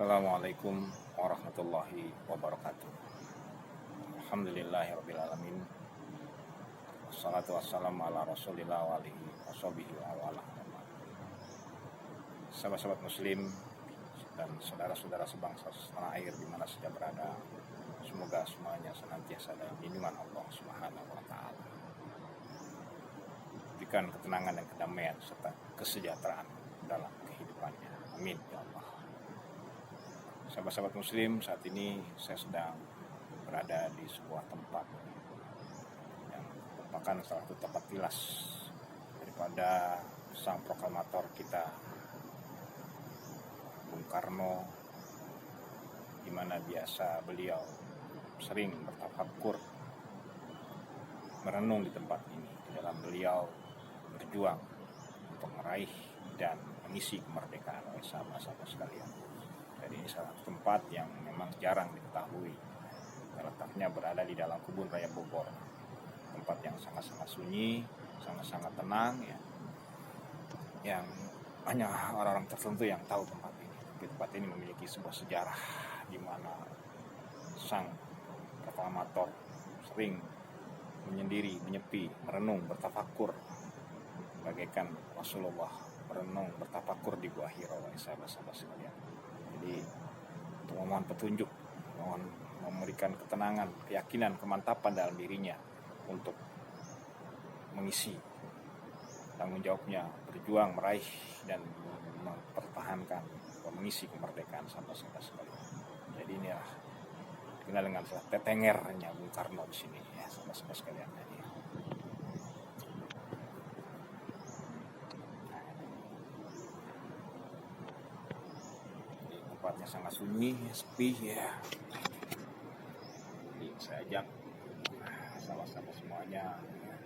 Assalamualaikum warahmatullahi wabarakatuh. Alhamdulillahirrabbilalamin. Wassalatu wassalamu ala rasulillah wa alihi washabihi wa ala. Sahabat-sahabat muslim dan saudara-saudara sebangsa setanah air di mana saja berada, semoga semuanya senantiasa dalam lindungan Allah Subhanahu wa taala. Berikan ketenangan dan kedamaian serta kesejahteraan dalam kehidupannya. Amin ya Allah. Sahabat-sahabat muslim, saat ini saya sedang berada di sebuah tempat yang merupakan salah satu tempat tilas daripada sang proklamator kita, Bung Karno, di mana biasa beliau sering bertafakur, merenung di tempat ini. Di dalam beliau berjuang untuk meraih dan mengisi kemerdekaan oleh sahabat-sahabat sekalian. Jadi ini salah satu tempat yang memang jarang diketahui. Letaknya berada di dalam kebun raya Bogor. Tempat yang sangat-sangat sunyi, sangat-sangat tenang ya. Yang hanya orang-orang tertentu yang tahu tempat ini. Tapi tempat ini memiliki sebuah sejarah di mana sang proklamator sering menyendiri, menyepi, merenung, bertafakur bagaikan Rasulullah merenung, bertafakur di Gua Hira, sahabat-sahabat sekalian. Jadi untuk memohon petunjuk, mohon memberikan ketenangan, keyakinan, kemantapan dalam dirinya untuk mengisi tanggung jawabnya, berjuang, meraih dan mempertahankan atau mengisi kemerdekaan sahabat-sahabat sekalian. Jadi inilah dikenal dengan tetengernya Bung Karno di sini ya, sahabat-sahabat sekalian. Jadi, tempatnya sangat sunyi, sepi ya. Jadi saya ajak sahabat-sahabat semuanya ya,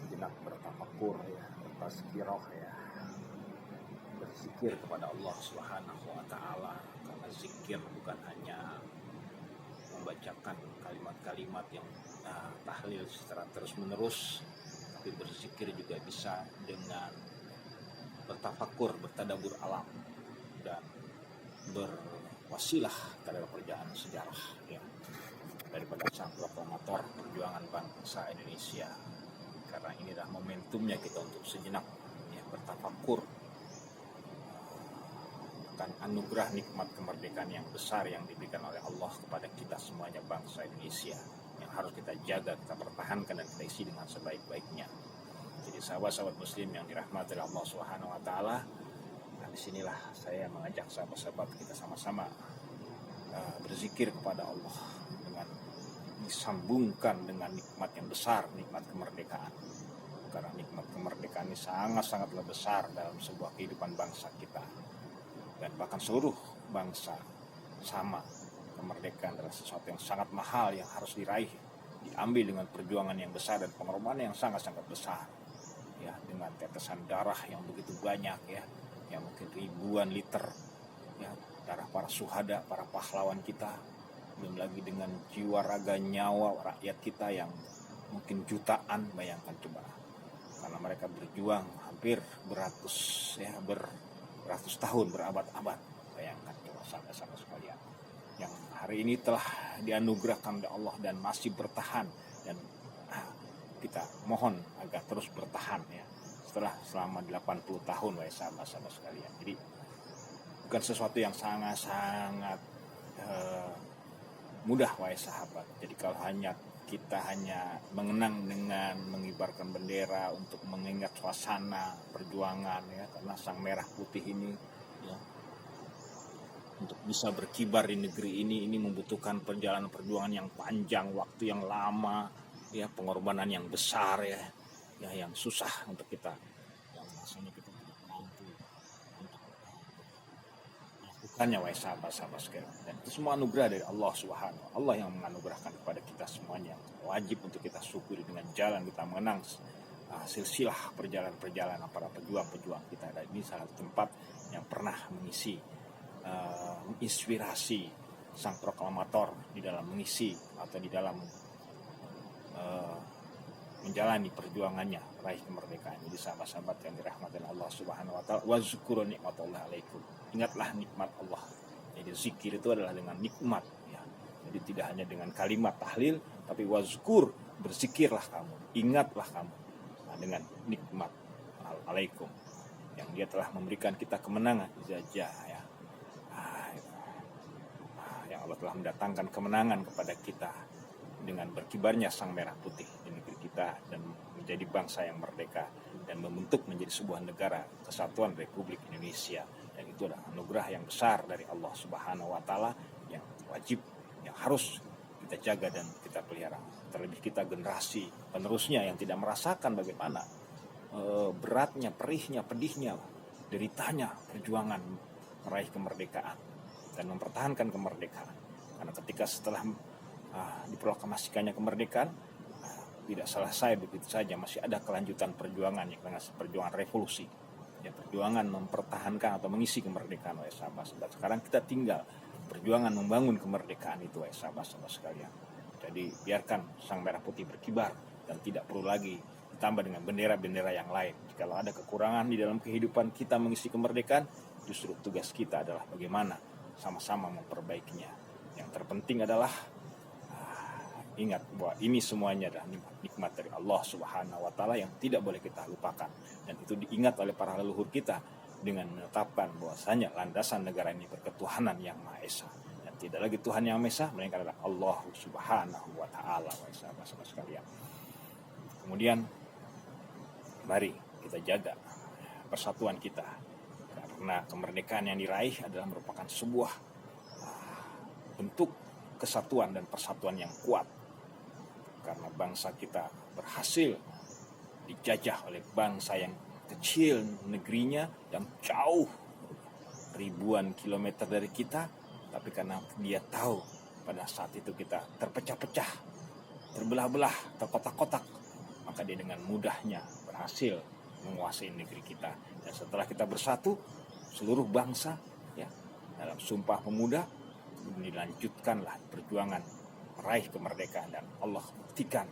sejenak bertafakur ya, bertazkirah ya, berzikir kepada Allah Subhanahu wa taala. Karena zikir bukan hanya membacakan kalimat-kalimat yang tahlil secara terus-menerus, tapi berzikir juga bisa dengan bertafakur, bertadabbur alam dan berwasilah terhadap perjalanan sejarah ya, daripada sang proklamator perjuangan bangsa Indonesia. Karena ini adalah momentumnya kita untuk sejenak ya, bertafakur akan anugerah nikmat kemerdekaan yang besar yang diberikan oleh Allah kepada kita semuanya bangsa Indonesia, yang harus kita jaga, kita pertahankan dan kita isi dengan sebaik-baiknya. Jadi sahabat-sahabat muslim yang dirahmati oleh Allah Subhanahu wa taala, disinilah saya mengajak sahabat-sahabat kita sama-sama berzikir kepada Allah dengan disambungkan dengan nikmat yang besar, nikmat kemerdekaan. Karena nikmat kemerdekaan ini sangat-sangatlah besar dalam sebuah kehidupan bangsa kita. Dan bahkan seluruh bangsa sama, kemerdekaan adalah sesuatu yang sangat mahal yang harus diraih, diambil dengan perjuangan yang besar dan pengorbanan yang sangat-sangat besar. Ya, dengan tetesan darah yang begitu banyak ya, yang mungkin ribuan liter ya, darah para syuhada, para pahlawan kita, belum lagi dengan jiwa raga nyawa rakyat kita yang mungkin jutaan, bayangkan coba, karena mereka berjuang hampir beratus tahun, berabad-abad, bayangkan coba sahabat-sahabat sekalian, yang hari ini telah dianugerahkan oleh Allah dan masih bertahan, dan kita mohon agar terus bertahan ya, selama 80 tahun wahai sahabat-sahabat sekalian. Jadi bukan sesuatu yang sangat-sangat mudah wahai sahabat. Jadi kalau kita hanya mengenang dengan mengibarkan bendera untuk mengingat suasana perjuangan ya, karena sang merah putih ini ya, untuk bisa berkibar di negeri ini membutuhkan perjalanan perjuangan yang panjang, waktu yang lama ya, pengorbanan yang besar ya, yang susah untuk kita, yang rasanya kita tidak mampu untuk melakukannya wahai sahabat-sahabat sekalian. Dan itu semua anugerah dari Allah Subhanahu. Allah yang menganugerahkan kepada kita semuanya, wajib untuk kita syukuri dengan jalan kita mengenang silsilah perjalanan para pejuang-pejuang kita. Dan ini salah satu tempat yang pernah mengisi, menginspirasi sang proklamator di dalam mengisi atau di dalam menjalani perjuangannya raih kemerdekaan. Jadi sahabat-sahabat yang dirahmati Allah Subhanahu wa taala, wazkuru nikmatallahi alaikum. Ingatlah nikmat Allah Jadi zikir itu adalah dengan nikmat, ya. Jadi tidak hanya dengan kalimat tahlil, tapi wazkur, berzikirlah kamu, ingatlah kamu, dengan nikmat alaikum, yang dia telah memberikan kita kemenangan, izajah, ya. Yang Allah telah mendatangkan kemenangan kepada kita dengan berkibarnya sang merah putih di negeri kita dan menjadi bangsa yang merdeka dan membentuk menjadi sebuah negara kesatuan Republik Indonesia. Dan itu adalah anugerah yang besar dari Allah Subhanahu wa taala yang wajib, yang harus kita jaga dan kita pelihara. Terlebih kita generasi penerusnya yang tidak merasakan bagaimana beratnya, perihnya, pedihnya, deritanya perjuangan meraih kemerdekaan dan mempertahankan kemerdekaan. Karena ketika setelah diproklamasikannya kemerdekaan, tidak selesai begitu saja, masih ada kelanjutan perjuangan, yang dengan perjuangan revolusi, ya, perjuangan mempertahankan atau mengisi kemerdekaan oleh sahabat-sahabat. Sekarang kita tinggal perjuangan membangun kemerdekaan itu, oleh sahabat-sahabat sekalian. Jadi biarkan sang merah putih berkibar dan tidak perlu lagi ditambah dengan bendera-bendera yang lain. Jika ada kekurangan di dalam kehidupan kita mengisi kemerdekaan, justru tugas kita adalah bagaimana sama-sama memperbaikinya. Yang terpenting adalah ingat bahwa ini semuanya adalah nikmat dari Allah Subhanahu wa taala yang tidak boleh kita lupakan, dan itu diingat oleh para leluhur kita dengan menetapkan bahwasanya landasan negara ini berketuhanan yang Maha Esa dan tidak lagi Tuhan yang Maha Esa melainkan adalah Allah Subhanahu wa taala, sahabat-sahabat sekalian. Kemudian mari kita jaga persatuan kita, karena kemerdekaan yang diraih adalah merupakan sebuah bentuk kesatuan dan persatuan yang kuat. Karena bangsa kita berhasil dijajah oleh bangsa yang kecil negerinya, yang jauh ribuan kilometer dari kita, tapi karena dia tahu pada saat itu kita terpecah-pecah, terbelah-belah, terkotak-kotak, maka dia dengan mudahnya berhasil menguasai negeri kita. Dan setelah kita bersatu, seluruh bangsa, ya, dalam Sumpah Pemuda, dilanjutkanlah perjuangan meraih kemerdekaan, dan Allah buktikan,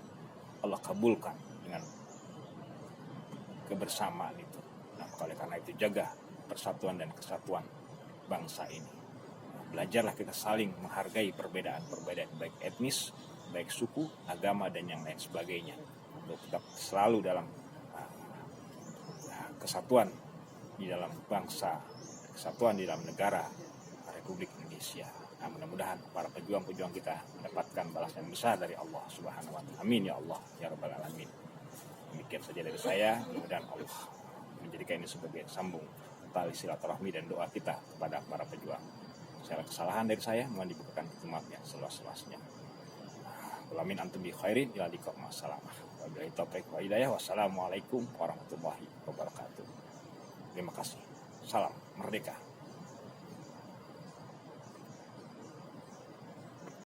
Allah kabulkan dengan kebersamaan itu. Nah, oleh karena itu jaga persatuan dan kesatuan bangsa ini. Belajarlah kita saling menghargai perbedaan baik etnis, baik suku, agama, dan yang lain sebagainya, untuk tetap selalu dalam kesatuan di dalam bangsa, kesatuan di dalam negara Republik Indonesia. Nah, mudah-mudahan para pejuang-pejuang kita mendapatkan balasan besar dari Allah Subhanahu wa taala. Amin ya Allah ya rabbal alamin. Demikian saja dari saya. Mudah-mudahan Allah menjadikan ini sebagai sambung tali silaturahmi dan doa kita kepada para pejuang. Segala kesalahan dari saya mohon dibukakan pintu maafnya seluas-luasnya. Amin antum bi khairin ila liqa masalamah. Wabillahi taufiq wa hidayah. Wassalamualaikum warahmatullahi wabarakatuh. Terima kasih. Salam merdeka.